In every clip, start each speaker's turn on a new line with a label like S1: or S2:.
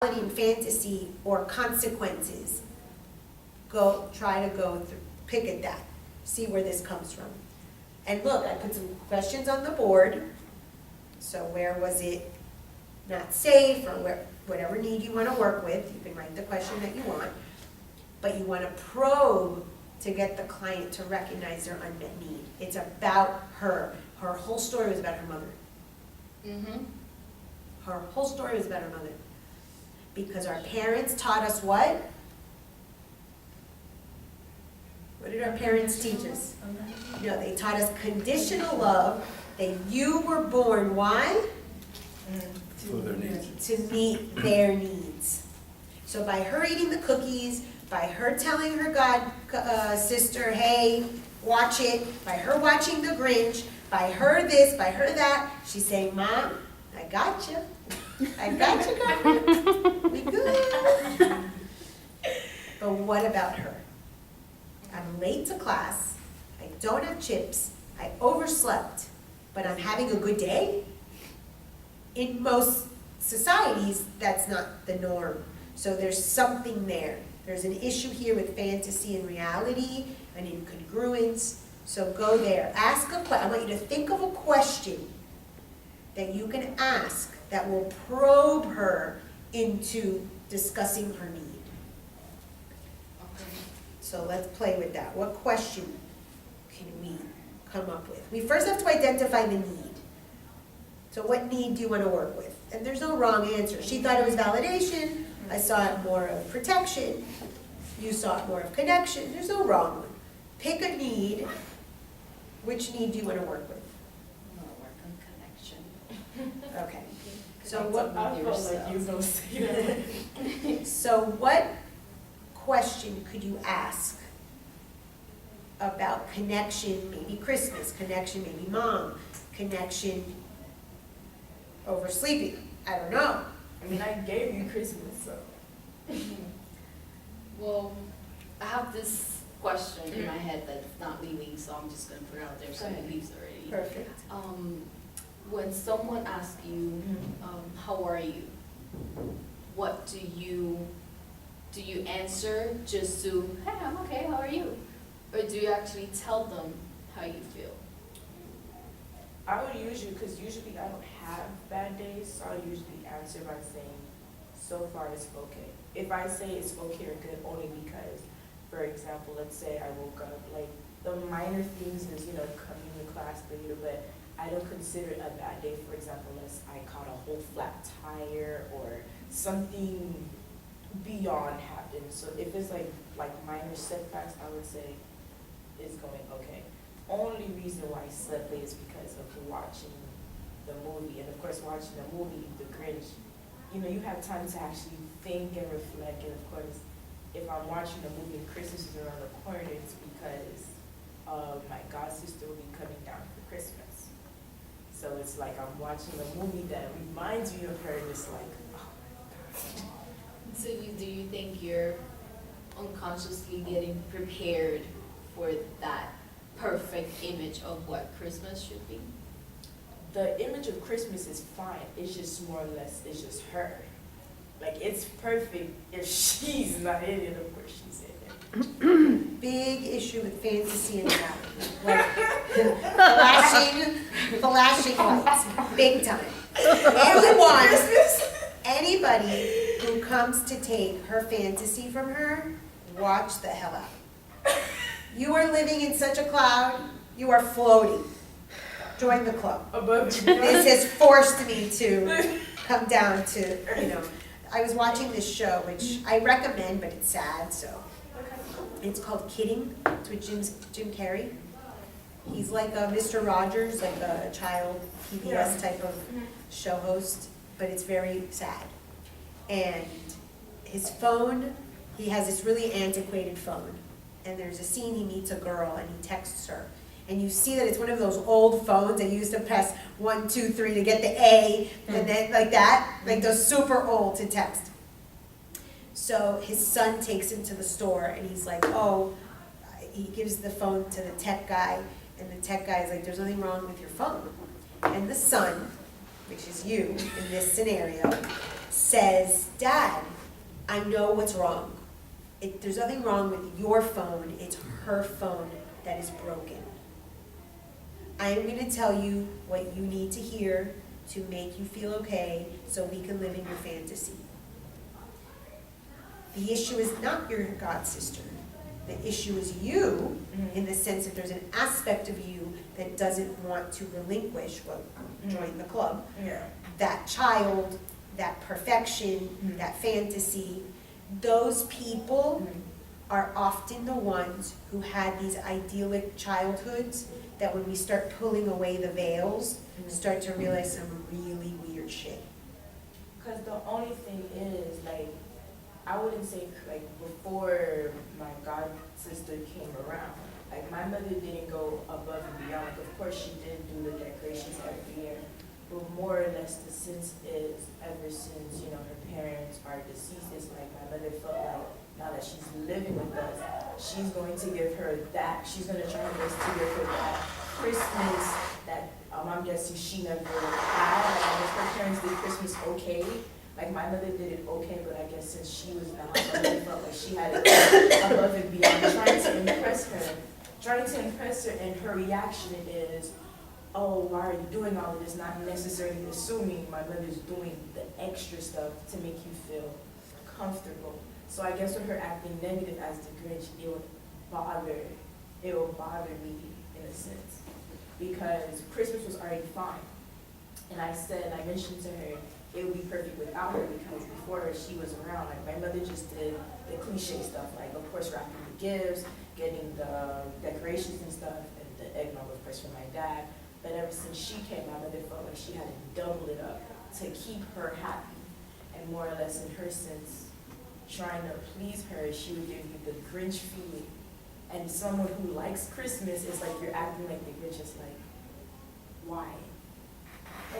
S1: in fantasy or consequences, try to go through, pick at that, see where this comes from. And look, I put some questions on the board. So where was it not safe, or whatever need you want to work with, you can write the question that you want. But you want to probe to get the client to recognize their unmet need. It's about her. Her whole story was about her mother.
S2: Mm-hmm.
S1: Her whole story was about her mother. Because our parents taught us what? What did our parents teach us? No, they taught us conditional love, that you were born, why?
S3: For their needs.
S1: To meet their needs. So by her eating the cookies, by her telling her sister, hey, watch it, by her watching The Grinch, by her this, by her that, she's saying, Mom, I got you. I got you, girl. We good. But what about her? I'm late to class, I don't have chips, I overslept, but I'm having a good day? In most societies, that's not the norm. So there's something there. There's an issue here with fantasy and reality, an incongruence. So go there. Ask a question. I want you to think of a question that you can ask that will probe her into discussing her need. So let's play with that. What question can we come up with? We first have to identify the need. So what need do you want to work with? And there's no wrong answer. She thought it was validation. I saw it more of protection. You saw it more of connection. There's no wrong one. Pick a need. Which need do you want to work with?
S2: I want to work on connection.
S1: Okay. So what?
S4: I felt like you gonna say that.
S1: So what question could you ask about connection, maybe Christmas, connection, maybe mom, connection over sleeping? I don't know.
S4: I mean, I gave you Christmas, so.
S2: Well, I have this question in my head that's not leaving, so I'm just gonna put it out there so it leaves already.
S1: Perfect.
S2: When someone asks you, how are you? What do you answer just to, hey, I'm okay, how are you? Or do you actually tell them how you feel?
S4: I would usually, because usually I don't have bad days, so I'll usually answer by saying, so far it's okay. If I say it's okay or good, only because, for example, let's say I woke up, like, the minor things is, coming to class later, but I don't consider it a bad day, for example, unless I caught a whole flat tire or something beyond happened. So if it's like minor setbacks, I would say it's going okay. Only reason why I slept late is because of watching the movie. And of course, watching the movie, The Grinch, you have time to actually think and reflect. And of course, if I'm watching the movie and Christmas is around the corner, it's because my god sister will be coming down for Christmas. So it's like I'm watching a movie that reminds me of her, and it's like, oh my god.
S2: So do you think you're unconsciously getting prepared for that perfect image of what Christmas should be?
S4: The image of Christmas is fine. It's just more or less, it's just her. Like, it's perfect if she's not in it, of course she's in it.
S1: Big issue with fantasy and reality. Like flashing lights, big time. Anybody who comes to take her fantasy from her, watch the hell out. You are living in such a cloud, you are floating. Join the club.
S4: Above
S1: This has forced me to come down to, I was watching this show, which I recommend, but it's sad, so. It's called Kidding. It's with Jim Carrey. He's like a Mr. Rogers, like a child PBS type of show host, but it's very sad. And his phone, he has this really antiquated phone. And there's a scene he meets a girl and he texts her. And you see that it's one of those old phones that used to press 1, 2, 3 to get the A, and then like that, like those super old to text. So his son takes him to the store and he's like, he gives the phone to the tech guy, and the tech guy is like, there's nothing wrong with your phone. And the son, which is you in this scenario, says, Dad, I know what's wrong. There's nothing wrong with your phone, it's her phone that is broken. I am gonna tell you what you need to hear to make you feel okay, so we can live in your fantasy. The issue is not your god sister. The issue is you, in the sense that there's an aspect of you that doesn't want to relinquish, well, join the club,
S4: Yeah.
S1: that child, that perfection, that fantasy. Those people are often the ones who had these idyllic childhoods that when we start pulling away the veils, start to realize some really weird shit.
S4: Because the only thing is, like, I wouldn't say, like, before my god sister came around, like, my mother didn't go above and beyond. Like, of course, she did do the decorations every year, but more or less the sense is, ever since, you know, her parents are deceased, it's like my mother felt like, now that she's living with us, she's going to give her that, she's gonna try her best to give her that Christmas that, I'm guessing she never had. Like, I guess her parents did Christmas okay. Like, my mother did it okay, but I guess since she was not, my mother felt like she had it above and beyond, trying to impress her, and her reaction is, oh, why are you doing all of this? Not necessarily assuming my mother's doing the extra stuff to make you feel comfortable. So I guess with her acting negative as the Grinch, it will bother me in a sense. Because Christmas was already fine. And I mentioned to her, it would be perfect without her, because before her, she was around. Like, my mother just did the cliche stuff, like, of course, wrapping the gifts, getting the decorations and stuff, and the eggnog, of course, for my dad. But ever since she came, my mother felt like she had to double it up to keep her happy. And more or less, in her sense, trying to please her, she would give you the Grinch feeling. And someone who likes Christmas is like, you're acting like the Grinch. Is like, why?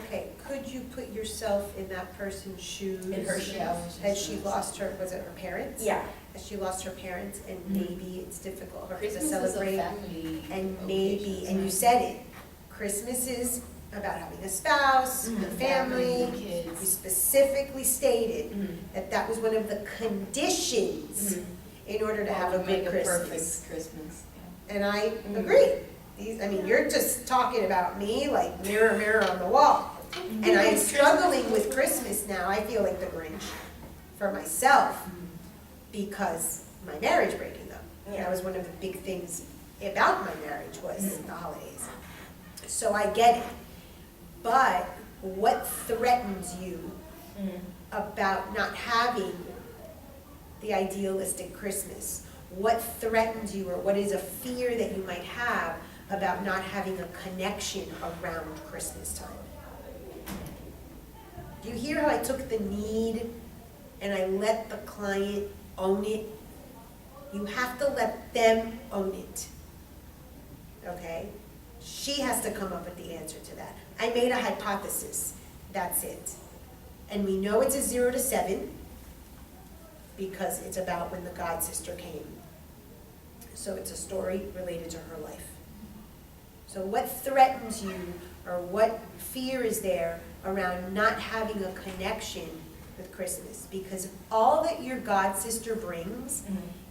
S1: Okay, could you put yourself in that person's shoes?
S4: In her shoes.
S1: Has she lost her, was it her parents?
S4: Yeah.
S1: Has she lost her parents, and maybe it's difficult for her to
S2: Christmas is
S1: celebrate?
S2: a family
S1: And
S2: occasion,
S1: maybe, and you
S2: right?
S1: said it, Christmas is about having a spouse, a family. You
S2: kids.
S1: specifically stated that that was one of the conditions in order to have a
S2: Make
S1: good
S2: a
S1: Christmas.
S2: perfect Christmas.
S1: And I agree. You're just talking about me like mirror, mirror on the wall. And I'm struggling with Christmas now. I feel like the Grinch for myself because my marriage breaking up. That was one of the big things about my marriage was the holidays. So I get it. But what threatens you about not having the idealistic Christmas? What threatens you, or what is a fear that you might have about not having a connection around Christmas time? Do you hear how I took the need and I let the client own it? You have to let them own it, okay? She has to come up with the answer to that. I made a hypothesis, that's it. And we know it's a 0 to 7 because it's about when the god sister came. So it's a story related to her life. So what threatens you, or what fear is there around not having a connection with Christmas? Because all that your god sister brings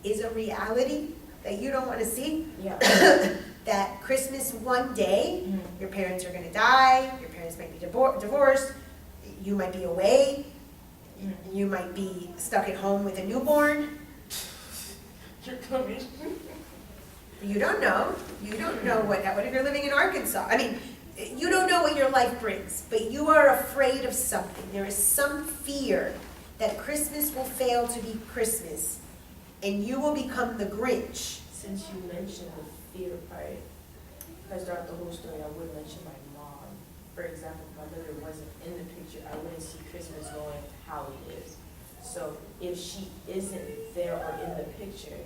S1: is a reality that you don't want to see.
S4: Yeah.
S1: That Christmas one day, your parents are going to die, your parents might be divorced, you might be away, you might be stuck at home with a newborn.
S4: You're coming.
S1: You don't know. You don't know what if you're living in Arkansas? I mean, you don't know what your life brings, but you are afraid of something. There is some fear that Christmas will fail to be Christmas, and you will become the Grinch.
S4: Since you mentioned the fear part, because throughout the whole story, I would mention my mom. For example, if my mother wasn't in the picture, I wouldn't see Christmas going how it is. So if she isn't there or in the picture,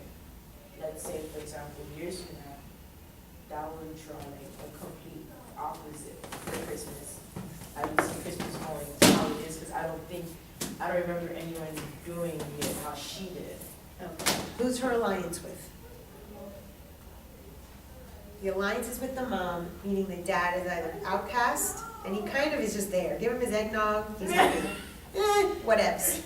S4: let's say, for example, years from now, that would draw like a complete opposite for Christmas. I would see Christmas going how it is, because I don't remember anyone doing it how she did.
S1: Okay. Who's her alliance with? The alliance is with the mom, meaning the dad is either outcast, and he kind of is just there. Give him his eggnog, he's happy. whatevs.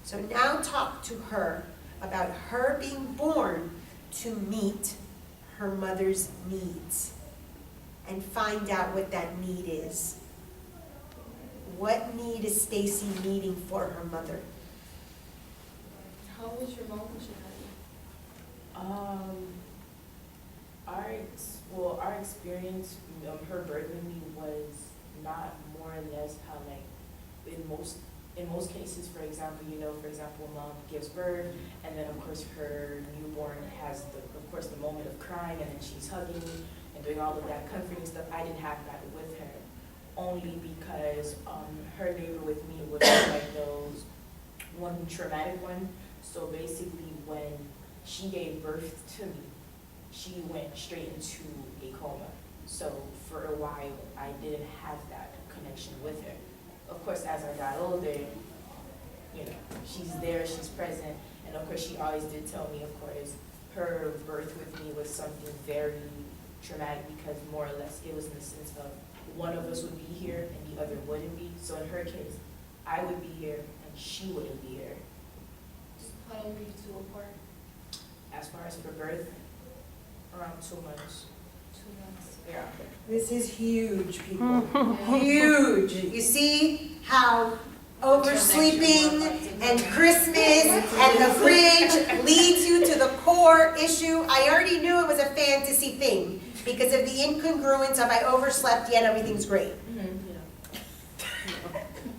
S1: So now talk to her about her being born to meet her mother's needs and find out what that need is. What need is Stacy needing for her mother?
S2: How was your mom when she had
S4: Our experience, her birthing me was not more or less how like in most cases, for example, mom gives birth, and then of course her newborn has the moment of crying, and then she's hugging me and doing all of that comforting stuff. I didn't have that with her, only because her labor with me was like those one traumatic one. So basically, when she gave birth to me, she went straight into a coma. So for a while, I didn't have that connection with her. Of course, as I got older, she's there, she's present, and of course, she always did tell me, of course, her birth with me was something very traumatic because more or less it was in the sense of one of us would be here and the other wouldn't be. So in her case, I would be here and she wouldn't be here.
S2: How long were you two apart?
S4: As far as for birth, around 2 months.
S2: 2 months.
S4: Yeah.
S1: This is huge, people. Huge. You see how oversleeping and Christmas and the fridge leads you to the core issue? I already knew it was a fantasy thing because of the incongruence of I overslept, yet everything's great.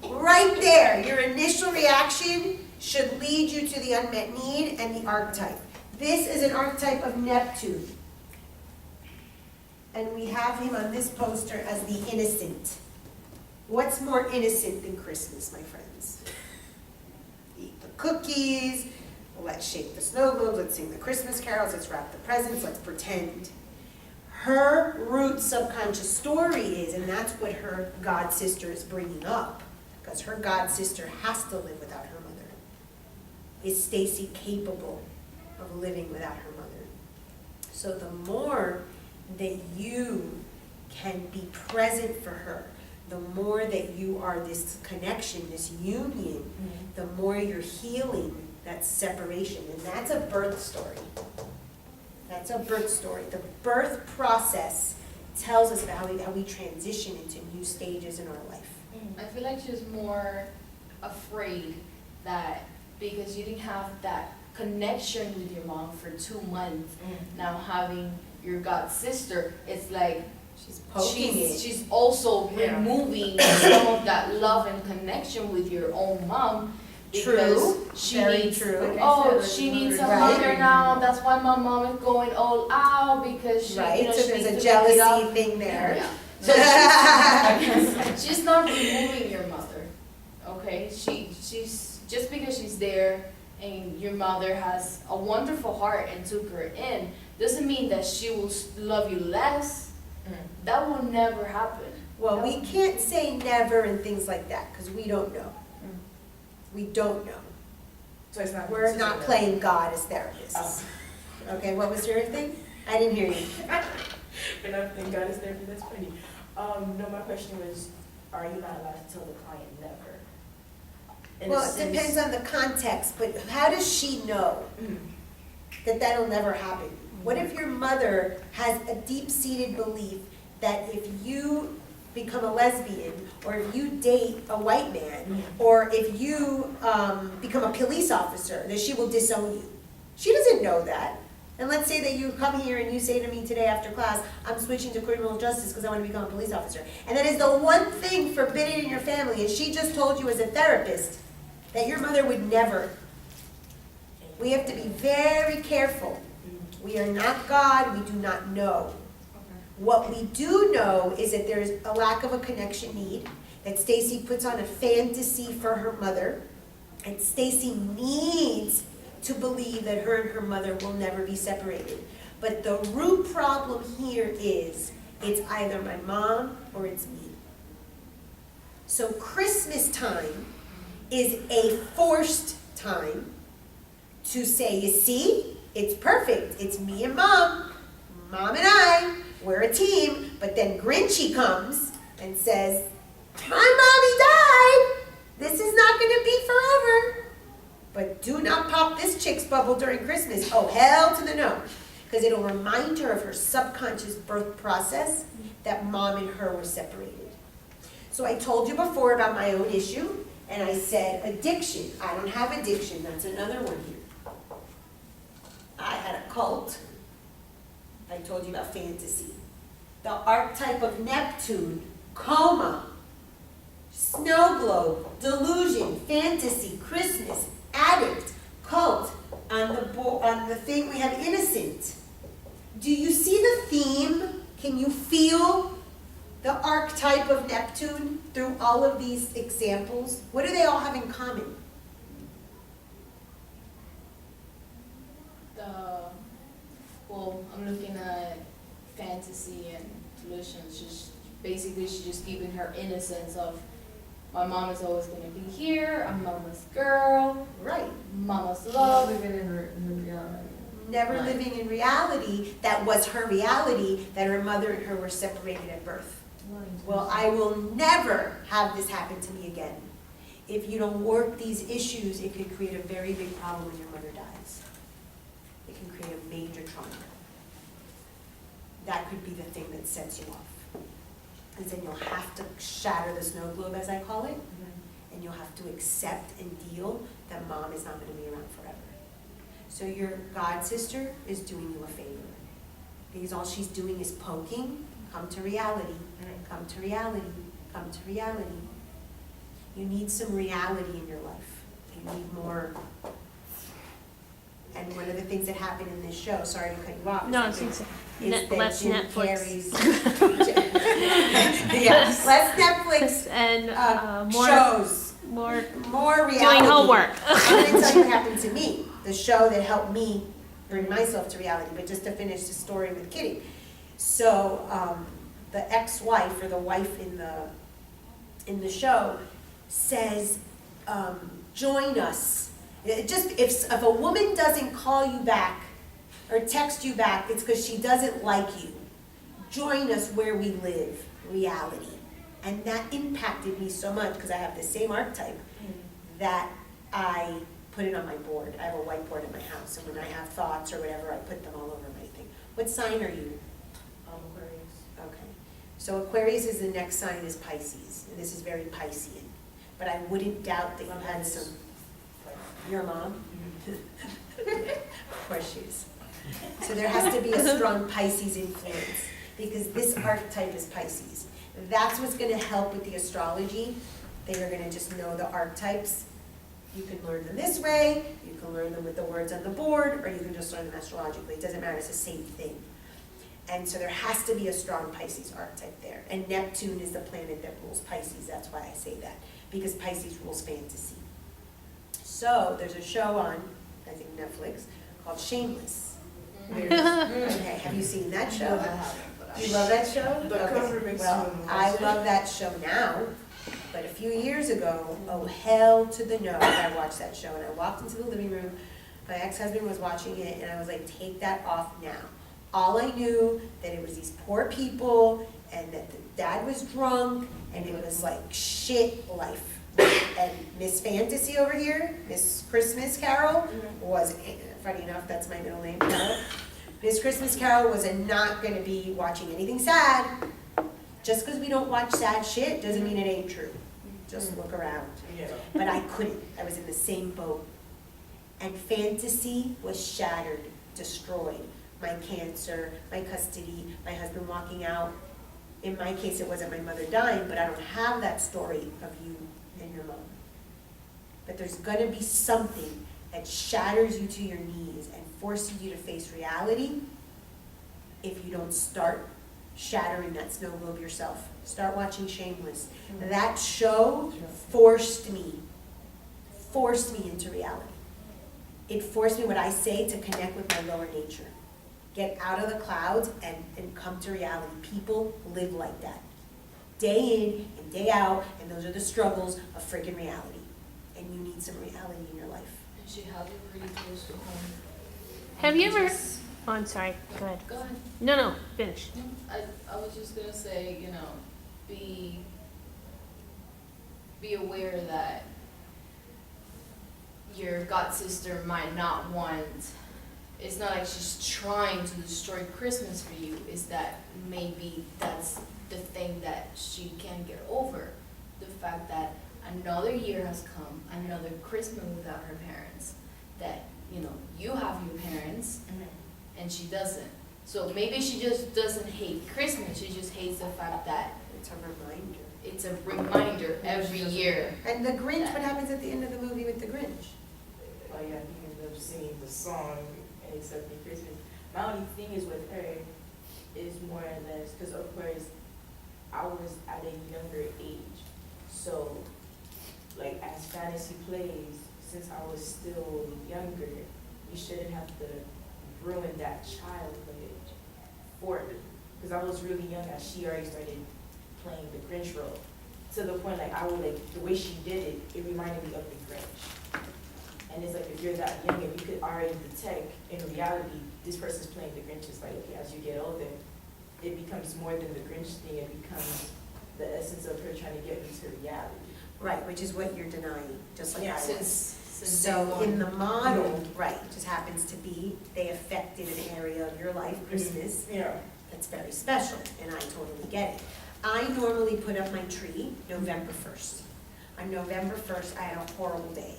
S1: Right there, your initial reaction should lead you to the unmet need and the archetype. This is an archetype of Neptune. And we have him on this poster as the innocent. What's more innocent than Christmas, my friends? Eat the cookies, let's shake the snow globes, let's sing the Christmas carols, let's wrap the presents, let's pretend. Her root subconscious story is, and that's what her god sister is bringing up, because her god sister has to live without her mother. Is Stacy capable of living without her mother? So the more that you can be present for her, the more that you are this connection, this union, the more you're healing that separation. And that's a birth story. That's a birth story. The birth process tells us about how we transition into new stages in our life.
S2: I feel like she's more afraid that because you didn't have that connection with your mom for 2 months, now having your god sister, it's like
S1: She's poking it.
S2: she's also removing some of that love and connection with your own mom because
S1: True.
S2: she
S1: Very
S2: needs
S1: true.
S2: she needs a
S1: Right.
S2: mother now. That's why my mom is going all out because she
S1: Right, so
S2: she
S1: there's
S2: needs
S1: a
S2: to make it up.
S1: jealousy thing there.
S2: Yeah. So she's not removing your mother, okay? She's just because she's there and your mother has a wonderful heart and took her in, doesn't mean that she will love you less. That will never happen.
S1: Well, we can't say never and things like that, because we don't know. We don't know.
S4: So it's not.
S1: We're not playing God as therapists. Okay, what was your thing? I didn't hear you.
S4: And I think God is there for that's funny. No, my question was, are you not allowed to tell the client never? In a
S1: Well, it
S4: sense-
S1: depends on the context, but how does she know that that'll never happen? What if your mother has a deep-seated belief that if you become a lesbian, or if you date a white man, or if you become a police officer, that she will disown you? She doesn't know that. And let's say that you come here and you say to me today after class, I'm switching to criminal justice because I want to become a police officer. And that is the one thing forbidden in your family, and she just told you as a therapist that your mother would never. We have to be very careful. We are not God, we do not know. What we do know is that there is a lack of a connection need, that Stacy puts on a fantasy for her mother, and Stacy needs to believe that her and her mother will never be separated. But the root problem here is, it's either my mom or it's me. So Christmas time is a forced time to say, you see, it's perfect. It's me and mom and I, we're a team. But then Grinchy comes and says, my mommy died. This is not gonna be forever. But do not pop this chick's bubble during Christmas. Oh, hell to the no. Because it'll remind her of her subconscious birth process that mom and her were separated. So I told you before about my own issue, and I said addiction. I don't have addiction, that's another one here. I had a cult. I told you about fantasy. The archetype of Neptune, coma, snow globe, delusion, fantasy, Christmas, addict, cult. On the thing we have innocent. Do you see the theme? Can you feel the archetype of Neptune through all of these examples? What do they all have in common?
S2: Well, I'm looking at fantasy and delusion. She's just keeping her innocence of my mom is always gonna be here. I'm mama's girl.
S1: Right.
S2: Mama's
S5: Not
S2: love.
S5: living in reality.
S1: Never
S2: Right.
S1: living in reality, that was her reality, that her mother and her were separated at birth. Well, I will never have this happen to me again. If you don't work these issues, it could create a very big problem when your mother dies. It can create a major trauma. That could be the thing that sets you off. And then you'll have to shatter the snow globe, as I call it, and you'll have to accept and deal that mom is not gonna be around forever. So your god sister is doing you a favor. Because all she's doing is poking, come to reality, come to reality, come to reality. You need some reality in your life. You need more. And one of the things that happened in this show, sorry to cut you off.
S6: No,
S1: is
S6: it's
S1: that
S6: less
S1: Jim
S6: Netflix.
S1: Carrey's- Yes, less Netflix,
S6: More
S1: shows,
S6: more
S1: more reality.
S6: doing homework.
S1: I'm gonna tell you what happened to me, the show that helped me bring myself to reality, but just to finish the story with Kitty. So, the ex-wife, or the wife in the show, says, join us. If a woman doesn't call you back or text you back, it's because she doesn't like you. Join us where we live, reality. And that impacted me so much, because I have the same archetype, that I put it on my board. I have a whiteboard in my house, and when I have thoughts or whatever, I put them all over my thing. What sign are you?
S4: Aquarius.
S1: Okay. So Aquarius is the next sign is Pisces, and this is very Piscean. But I wouldn't doubt that you had some, your mom? Of course she is. So there has to be a strong Pisces influence, because this archetype is Pisces. That's what's gonna help with the astrology, that you're gonna just know the archetypes. You can learn them this way, you can learn them with the words on the board, or you can just learn them astrologically. It doesn't matter, it's the same thing. And so there has to be a strong Pisces archetype there. And Neptune is the planet that rules Pisces, that's why I say that, because Pisces rules fantasy. So there's a show on, I think Netflix, called Shameless. Okay, have you seen that show? You love that show?
S3: The
S1: Okay.
S3: cover makes
S1: Well,
S3: you
S1: I love that show now, but a few years ago, oh hell to the no, I watched that show, and I walked into the living room, my ex-husband was watching it, and I was like, take that off now. All I knew, that it was these poor people, and that the dad was drunk, and it was like shit life. And Miss Fantasy over here, Miss Christmas Carol, was, funny enough, that's my middle name, Carol. Miss Christmas Carol was not gonna be watching anything sad. Just because we don't watch sad shit doesn't mean it ain't true. Just look around.
S3: Yeah.
S1: But I couldn't, I was in the same boat. And fantasy was shattered, destroyed. My cancer, my custody, my husband walking out. In my case, it wasn't my mother dying, but I don't have that story of you and your mom. But there's gonna be something that shatters you to your knees and forces you to face reality if you don't start shattering that snow globe yourself. Start watching Shameless. That show forced me into reality. It forced me, what I say, to connect with my lower nature. Get out of the clouds and come to reality. People live like that. Day in and day out, and those are the struggles of freaking reality. And you need some reality in your life.
S2: And she have you really close to home.
S6: Have you ever?
S2: Just-
S6: Oh, I'm sorry. Go ahead.
S2: Go ahead.
S6: No, finish.
S2: I was just gonna say, be be aware that your god sister might not want, it's not like she's trying to destroy Christmas for you, it's that maybe that's the thing that she can't get over. The fact that another year has come, another Christmas without her parents, that, you know, you have your parents and she doesn't. So maybe she just doesn't hate Christmas, she just hates the fact that
S1: It's a reminder.
S2: it's a reminder every year.
S1: And the Grinch, what happens at the end of the movie with the Grinch?
S4: Oh yeah, he ended up singing the song and accepting Christmas. My only thing is with her is more or less, because of course, I was at a younger age. So, like, as fantasy plays, since I was still younger, you shouldn't have to ruin that childhood for me. Because I was really young as she already started playing the Grinch role. To the point, like, I would, like, the way she did it, it reminded me of the Grinch. And it's like, if you're that young and you could already detect, in reality, this person's playing the Grinch, it's like, okay, as you get older, it becomes more than the Grinch thing, it becomes the essence of her trying to get me to reality.
S1: Right, which is what you're denying, just like I was.
S2: Since
S1: So
S2: day
S1: in
S2: one.
S1: the model, right, just happens to be, they affected an area of your life, Christmas,
S4: Yeah.
S1: that's very special, and I totally get it. I normally put up my tree November 1st. On November 1st, I had a horrible day.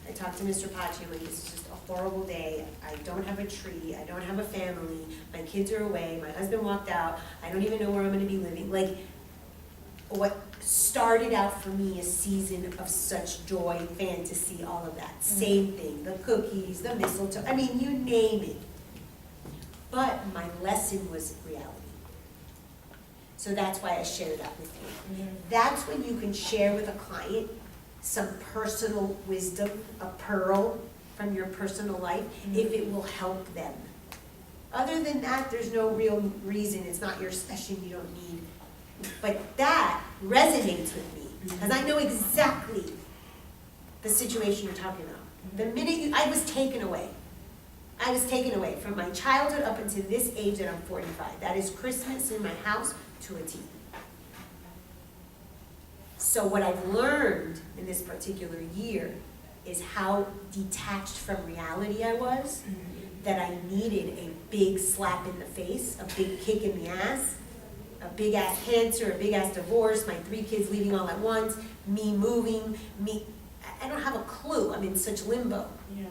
S1: I talked to Mr. Pachi, like, this is just a horrible day. I don't have a tree, I don't have a family, my kids are away, my husband walked out, I don't even know where I'm gonna be living. Like, what started out for me a season of such joy, fantasy, all of that. Same thing, the cookies, the mistletoe, I mean, you name it. But my lesson was reality. So that's why I shared that with you. That's when you can share with a client some personal wisdom, a pearl from your personal life, if it will help them. Other than that, there's no real reason, it's not your session, you don't need. But that resonates with me, because I know exactly the situation you're talking about. The minute I was taken away. I was taken away from my childhood up until this age that I'm 45. That is Christmas in my house to a T. So what I've learned in this particular year is how detached from reality I was, that I needed a big slap in the face, a big kick in the ass, a big ass cancer, a big ass divorce, my 3 kids leaving all at once, me moving, I don't have a clue, I'm in such limbo.
S4: Yeah.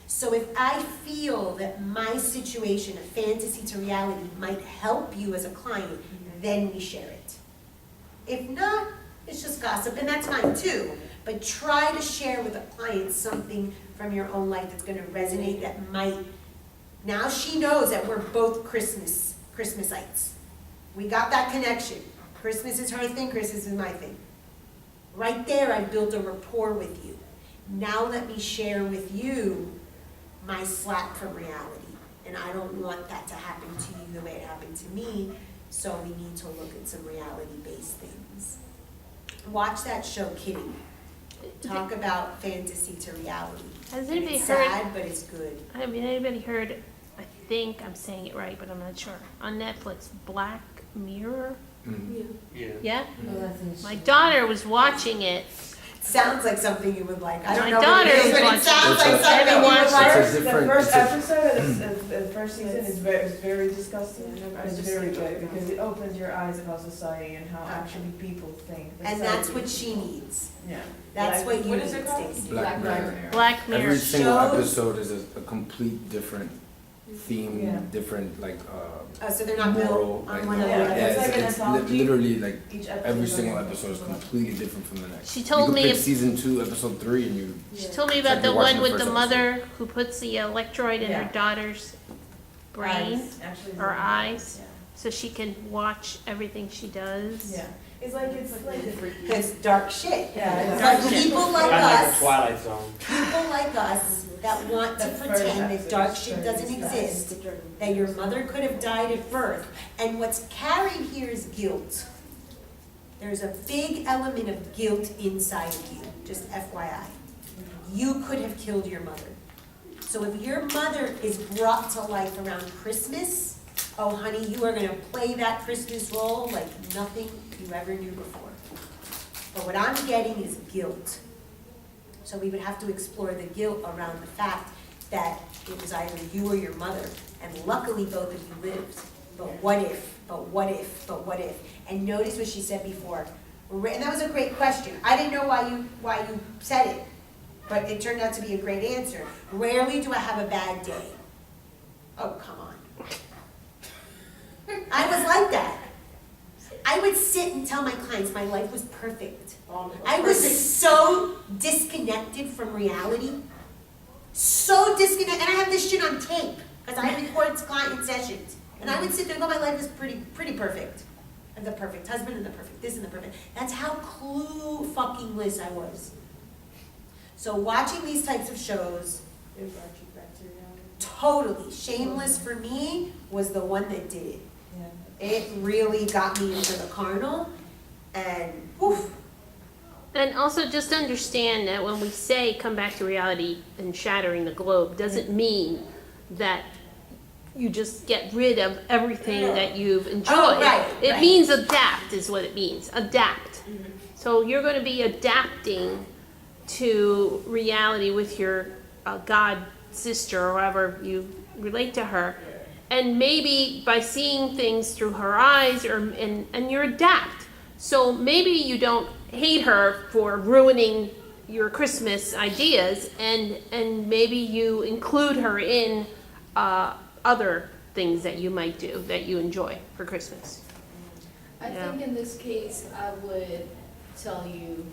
S1: So if I feel that my situation, a fantasy to reality, might help you as a client, then we share it. If not, it's just gossip, and that's fine too. But try to share with a client something from your own life that's gonna resonate, that might, now she knows that we're both Christmasites. We got that connection. Christmas is her thing, Christmas is my thing. Right there, I've built a rapport with you. Now let me share with you my slap from reality. And I don't want that to happen to you the way it happened to me, so we need to look at some reality-based things. Watch that show, Kitty. Talk about fantasy to reality.
S6: Has
S1: And
S6: anybody
S1: it's
S6: heard,
S1: sad, but it's good.
S6: I mean, anybody heard, I think I'm saying it right, but I'm not sure, on Netflix, Black Mirror?
S3: Yeah.
S6: Yeah? My daughter was watching it.
S1: Sounds like something you would like. I don't
S6: My
S1: know what it
S6: daughter
S1: is,
S6: was
S1: but it
S6: watching
S1: sounds
S3: it.
S1: like something you would
S6: Everyone-
S1: like.
S3: It's a different-
S5: The first
S3: it's a-
S5: episode of the first season is very disgusting. It's very good because it opens your eyes about society and how actually people think.
S1: And that's what she needs.
S5: Yeah.
S1: That's what you
S4: What
S1: need,
S4: is it called?
S1: Stacy.
S3: Black Mirror.
S6: Black Mirror.
S3: Every single
S1: Shows-
S3: episode is a complete different theme,
S5: Yeah.
S3: different like
S1: Oh, so they're not
S3: moral.
S1: built
S3: Like,
S1: on one
S5: Yeah,
S1: another.
S5: it's like an
S3: it's
S5: anthology.
S3: literally like
S5: Each episode
S3: every
S5: is
S3: single
S5: like-
S3: episode is completely different from the next.
S6: She told
S3: you
S6: me
S3: could pick
S6: if-
S3: season 2, episode 3, and you.
S6: She told me
S3: It's
S6: about
S3: like
S6: the
S3: you're watching
S6: one
S3: the
S6: with the
S3: first
S6: mother who puts the electrode in her
S5: Yeah.
S6: daughter's brain
S5: Actually,
S6: or eyes,
S5: Yeah.
S6: so she can watch everything she does.
S5: Yeah. It's like
S1: It's dark shit.
S5: Yeah, it's
S1: But
S5: dark shit.
S1: people like
S7: Kind of like the
S1: us,
S7: Twilight Zone.
S1: people like us that want to
S5: The first
S1: pretend that
S5: episode
S1: dark
S5: is
S1: shit
S5: very
S1: doesn't exist, that your mother could have died at birth. And what's carried here is guilt. There's a big element of guilt inside of you, just FYI. You could have killed your mother. So if your mother is brought to life around Christmas, oh honey, you are gonna play that Christmas role like nothing you ever knew before. But what I'm getting is guilt. So we would have to explore the guilt around the fact that it was either you or your mother, and luckily both of you lived. But what if, but what if, but what if? And notice what she said before, and that was a great question. I didn't know why you said it, but it turned out to be a great answer. Rarely do I have a bad day. Oh, come on. I was like that. I would sit and tell my clients my life was perfect. I was so disconnected from reality. So disconnected. And I have this shit on tape because I record client sessions. And I would sit there and go, my life is pretty perfect. I'm the perfect husband and the perfect this and the perfect. That's how clue-fucking-less I was. So watching these types of shows,
S4: It brought you back to reality.
S1: totally, Shameless for me was the one that did it.
S5: Yeah.
S1: It really got me into the carnal, and woof.
S6: And also just understand that when we say come back to reality and shattering the globe, doesn't mean that you just get rid of everything that you've enjoyed.
S1: Oh, right,
S6: It
S1: right.
S6: means adapt is what it means, adapt. So you're going to be adapting to reality with your God sister or however you relate to her. And maybe by seeing things through her eyes, and you adapt. So maybe you don't hate her for ruining your Christmas ideas, and maybe you include her in other things that you might do that you enjoy for Christmas.
S2: I
S6: Yeah.
S2: think in this case, I would tell you,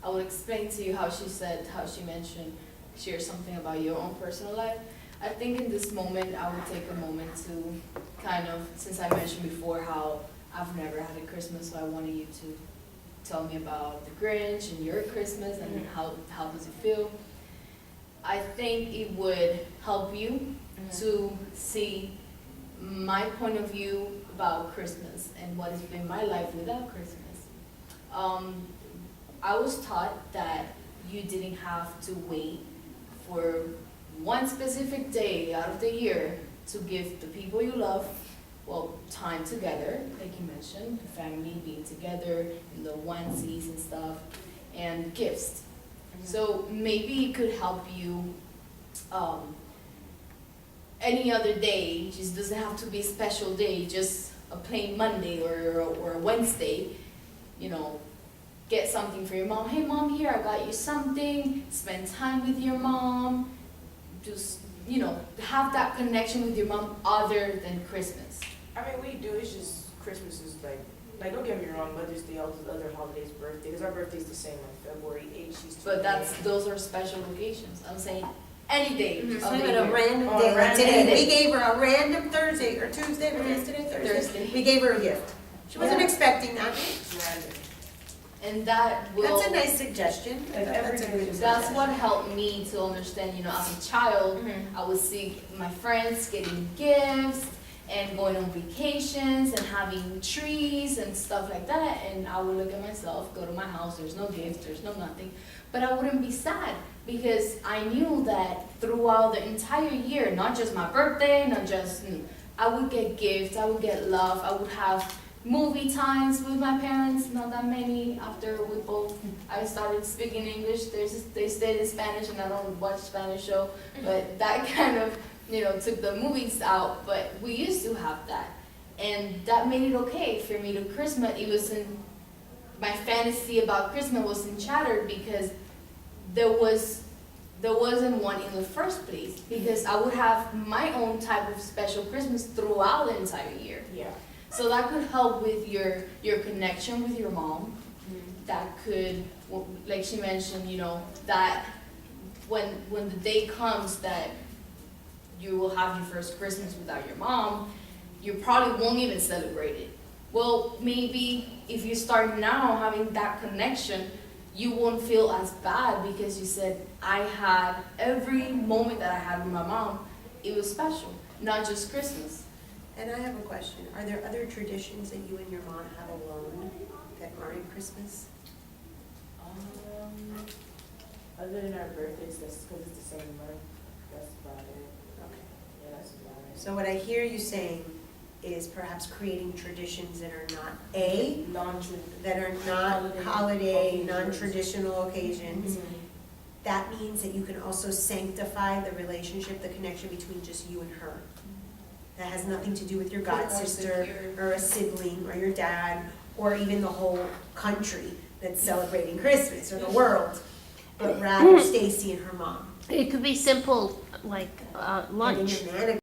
S2: I would explain to you how she mentioned, share something about your own personal life. I think in this moment, I would take a moment to kind of, since I mentioned before how I've never had a Christmas, so I wanted you to tell me about the Grinch and your Christmas and how does it feel. I think it would help you to see my point of view about Christmas and what has been my life without Christmas. I was taught that you didn't have to wait for one specific day out of the year to give the people you love, time together, like you mentioned, the family being together, in the onesies and stuff, and gifts. So maybe it could help you any other day, just doesn't have to be a special day, just a plain Monday or a Wednesday, get something for your mom. Hey mom, here, I got you something, spend time with your mom, just, have that connection with your mom other than Christmas.
S4: I mean, we do, it's just, Christmas is like, don't get me wrong, Mother's Day, all the other holidays, birthday, because our birthday's the same, like February 8th, she's 2
S2: But those are special occasions. I'm saying any day of the
S1: Even a
S2: year.
S1: random
S4: Oh,
S1: day, like
S4: random
S1: today,
S2: day.
S1: we gave her a random Thursday or Tuesday, what is today, Thursday? We gave her a gift. She wasn't
S2: Yeah.
S1: expecting that.
S2: And that will.
S1: That's a nice suggestion.
S5: Like every
S1: That's a
S5: day
S1: good
S5: is-
S2: That's
S1: suggestion.
S2: what helped me to understand, as a child, I would see my friends getting gifts and going on vacations and having trees and stuff like that. And I would look at myself, go to my house, there's no gift, there's no nothing. But I wouldn't be sad because I knew that throughout the entire year, not just my birthday, not just, I would get gifts, I would get love, I would have movie times with my parents, not that many. After I started speaking English, they stayed in Spanish and I don't watch Spanish show, but that kind of, took the movies out, but we used to have that. And that made it okay for me to Christmas. My fantasy about Christmas wasn't shattered because there wasn't one in the first place, because I would have my own type of special Christmas throughout the entire year.
S4: Yeah.
S2: So that could help with your connection with your mom. That could, like she mentioned, that when the day comes that you will have your first Christmas without your mom, you probably won't even celebrate it. Well, maybe if you start now having that connection, you won't feel as bad because you said, I had every moment that I had with my mom, it was special, not just Christmas.
S1: And I have a question. Are there other traditions that you and your mom have alone that aren't Christmas?
S4: Other than our birthdays, that's because it's the same month, that's about it.
S1: Okay.
S4: Yeah, that's about it.
S1: So what I hear you saying is perhaps creating traditions that are not A,
S4: Non-traditional.
S1: that are not holiday,
S4: occasions.
S1: non-traditional occasions. That means that you can also sanctify the relationship, the connection between just you and her. That has nothing to do with your god sister or a sibling or your dad or even the whole country that's celebrating Christmas or the world, but rather Stacy and her mom.
S6: It could be simple, like lunch.
S1: Getting a